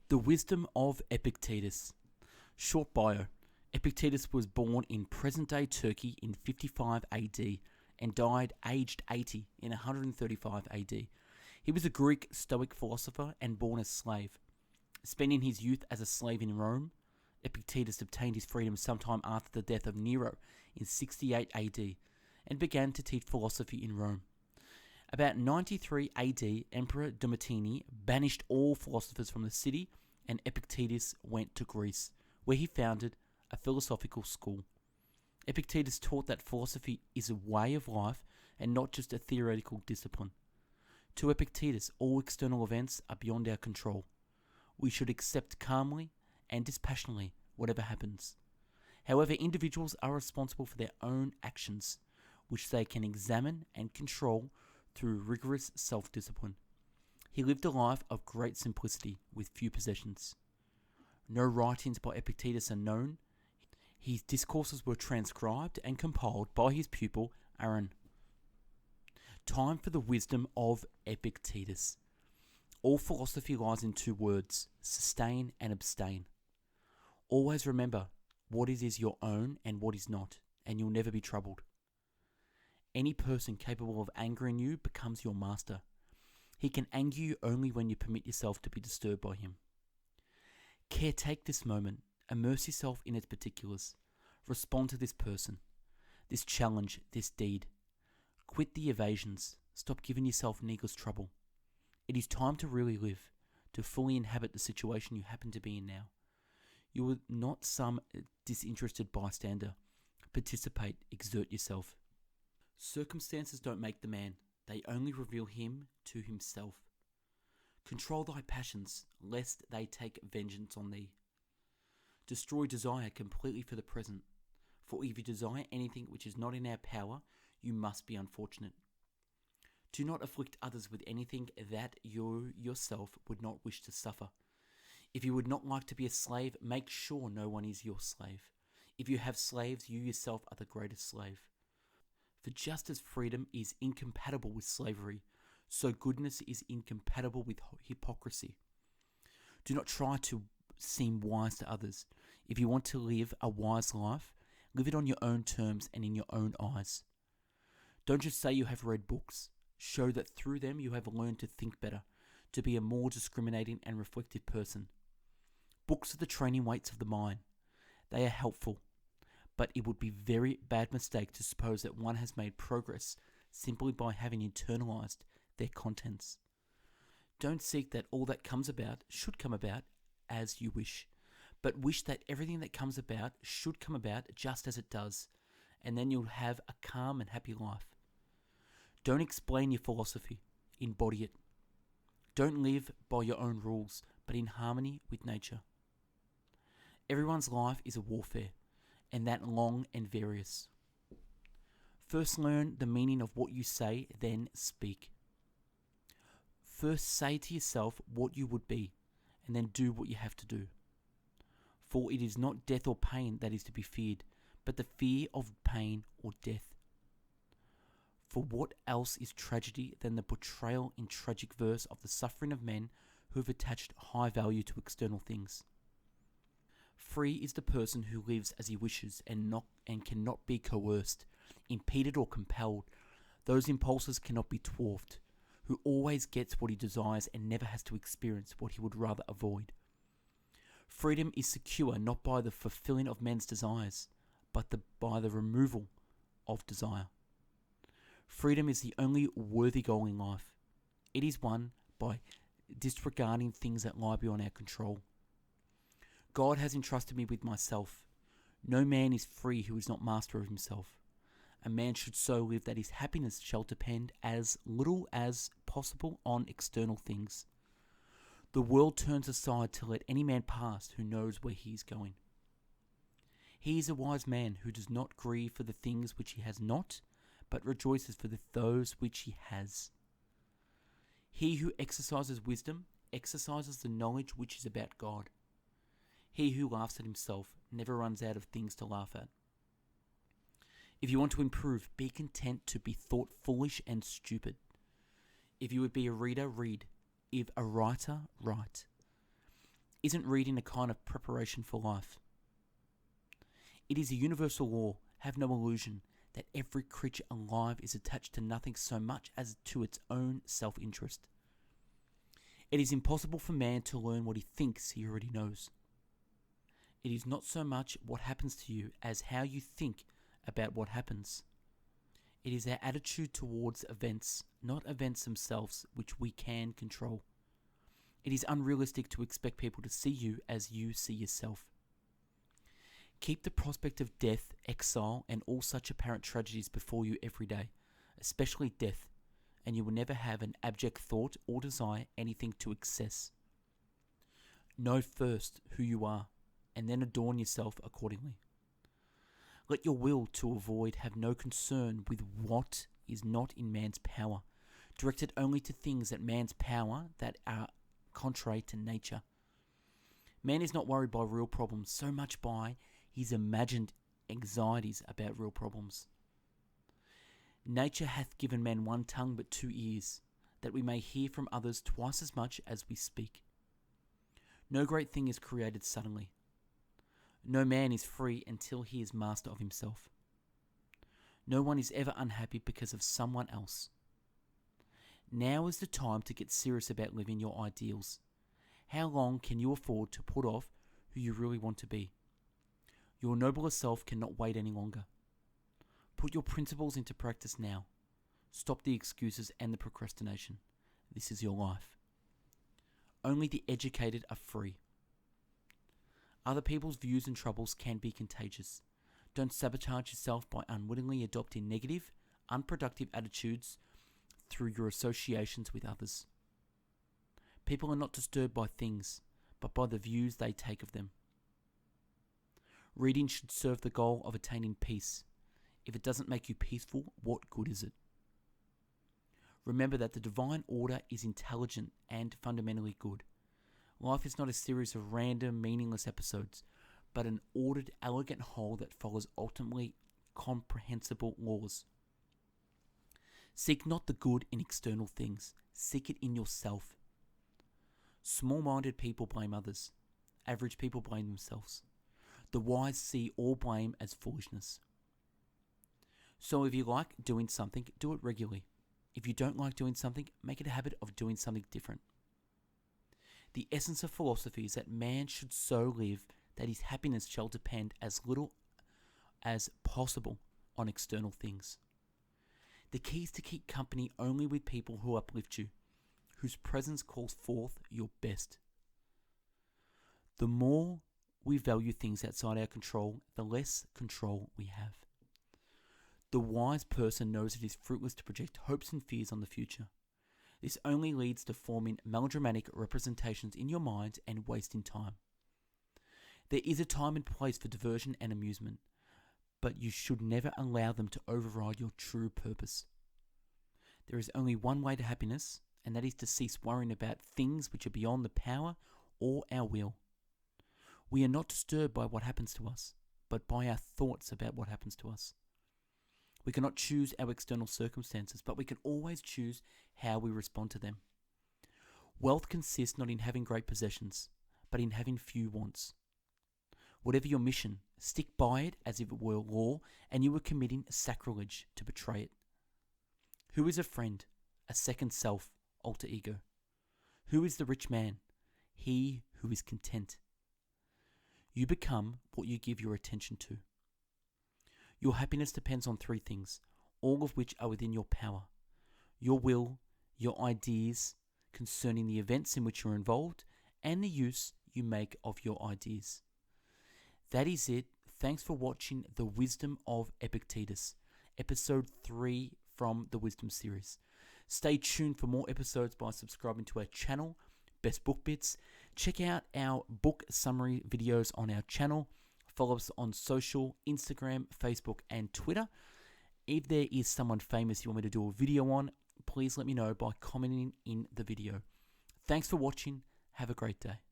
The wisdom of Epictetus. Short bio. Epictetus was born in present-day Turkey in 55 AD and died aged 80 in 135 AD. He was a Greek Stoic philosopher and born as slave. Spending his youth as a slave in Rome, Epictetus obtained his freedom sometime after the death of Nero in 68 AD and began to teach philosophy in Rome. About 93 AD, Emperor Domitian banished all philosophers from the city, and Epictetus went to Greece, where he founded a philosophical school. Epictetus taught that philosophy is a way of life and not just a theoretical discipline. To Epictetus, all external events are beyond our control. We should accept calmly and dispassionately whatever happens. However, individuals are responsible for their own actions, which they can examine and control through rigorous self-discipline. He lived a life of great simplicity with few possessions. No writings by Epictetus are known. His discourses were transcribed and compiled by his pupil Aaron. Time for the wisdom of Epictetus. All philosophy lies in two words: sustain and abstain. Always remember what is your own and what is not, and you'll never be troubled. Any person capable of angering you becomes your master. He can anger you only when you permit yourself to be disturbed by him. Caretake this moment. Immerse yourself in its particulars. Respond to this person, this challenge, this deed. Quit the evasions. Stop giving yourself needless trouble. It is time to really live, to fully inhabit the situation you happen to be in now. You are not some disinterested bystander. Participate, exert yourself. Circumstances don't make the man, they only reveal him to himself. Control thy passions, lest they take vengeance on thee. Destroy desire completely for the present, for if you desire anything which is not in our power, you must be unfortunate. Do not afflict others with anything that you yourself would not wish to suffer. If you would not like to be a slave, make sure no one is your slave. If you have slaves, you yourself are the greatest slave. For just as freedom is incompatible with slavery, so goodness is incompatible with hypocrisy. Do not try to seem wise to others. If you want to live a wise life, live it on your own terms and in your own eyes. Don't just say you have read books. Show that through them you have learned to think better, to be a more discriminating and reflective person. Books are the training weights of the mind. They are helpful, but it would be a very bad mistake to suppose that one has made progress simply by having internalized their contents. Don't seek that all that comes about should come about as you wish, but wish that everything that comes about should come about just as it does, and then you'll have a calm and happy life. Don't explain your philosophy, embody it. Don't live by your own rules, but in harmony with nature. Everyone's life is a warfare, and that long and various. First learn the meaning of what you say, then speak. First say to yourself what you would be, and then do what you have to do. For it is not death or pain that is to be feared, but the fear of pain or death. For what else is tragedy than the portrayal in tragic verse of the suffering of men who have attached high value to external things? Free is the person who lives as he wishes and cannot be coerced, impeded or compelled. Those impulses cannot be dwarfed, who always gets what he desires and never has to experience what he would rather avoid. Freedom is secure not by the fulfilling of men's desires, but by the removal of desire. Freedom is the only worthy goal in life. It is won by disregarding things that lie beyond our control. God has entrusted me with myself. No man is free who is not master of himself. A man should so live that his happiness shall depend as little as possible on external things. The world turns aside to let any man pass who knows where he is going. He is a wise man who does not grieve for the things which he has not, but rejoices for those which he has. He who exercises wisdom exercises the knowledge which is about God. He who laughs at himself never runs out of things to laugh at. If you want to improve, be content to be thought foolish and stupid. If you would be a reader, read. If a writer, write. Isn't reading a kind of preparation for life? It is a universal law, have no illusion, that every creature alive is attached to nothing so much as to its own self-interest. It is impossible for man to learn what he thinks he already knows. It is not so much what happens to you as how you think about what happens. It is our attitude towards events, not events themselves, which we can control. It is unrealistic to expect people to see you as you see yourself. Keep the prospect of death, exile, and all such apparent tragedies before you every day, especially death, and you will never have an abject thought or desire anything to excess. Know first who you are, and then adorn yourself accordingly. Let your will to avoid have no concern with what is not in man's power, directed only to things that man's power that are contrary to nature. Man is not worried by real problems so much by his imagined anxieties about real problems. Nature hath given man one tongue but two ears, that we may hear from others twice as much as we speak. No great thing is created suddenly. No man is free until he is master of himself. No one is ever unhappy because of someone else. Now is the time to get serious about living your ideals. How long can you afford to put off who you really want to be? Your nobler self cannot wait any longer. Put your principles into practice now. Stop the excuses and the procrastination. This is your life. Only the educated are free. Other people's views and troubles can be contagious. Don't sabotage yourself by unwittingly adopting negative, unproductive attitudes through your associations with others. People are not disturbed by things, but by the views they take of them. Reading should serve the goal of attaining peace. If it doesn't make you peaceful, what good is it? Remember that the divine order is intelligent and fundamentally good. Life is not a series of random, meaningless episodes, but an ordered, elegant whole that follows ultimately comprehensible laws. Seek not the good in external things, seek it in yourself. Small-minded people blame others. Average people blame themselves. The wise see all blame as foolishness. So if you like doing something, do it regularly. If you don't like doing something, make it a habit of doing something different. The essence of philosophy is that man should so live that his happiness shall depend as little as possible on external things. The key is to keep company only with people who uplift you, whose presence calls forth your best. The more we value things outside our control, the less control we have. The wise person knows it is fruitless to project hopes and fears on the future. This only leads to forming melodramatic representations in your mind and wasting time. There is a time and place for diversion and amusement, but you should never allow them to override your true purpose. There is only one way to happiness, and that is to cease worrying about things which are beyond the power or our will. We are not disturbed by what happens to us, but by our thoughts about what happens to us. We cannot choose our external circumstances, but we can always choose how we respond to them. Wealth consists not in having great possessions, but in having few wants. Whatever your mission, stick by it as if it were law and you were committing sacrilege to betray it. Who is a friend? A second self, alter ego. Who is the rich man? He who is content. You become what you give your attention to. Your happiness depends on three things, all of which are within your power. Your will, your ideas concerning the events in which you're involved, and the use you make of your ideas. That is it. Thanks for watching The Wisdom of Epictetus, episode 3 from the Wisdom series. Stay tuned for more episodes by subscribing to our channel, Best Book Bits. Check out our book summary videos on our channel. Follow us on social, Instagram, Facebook, and Twitter. If there is someone famous you want me to do a video on, please let me know by commenting in the video. Thanks for watching. Have a great day.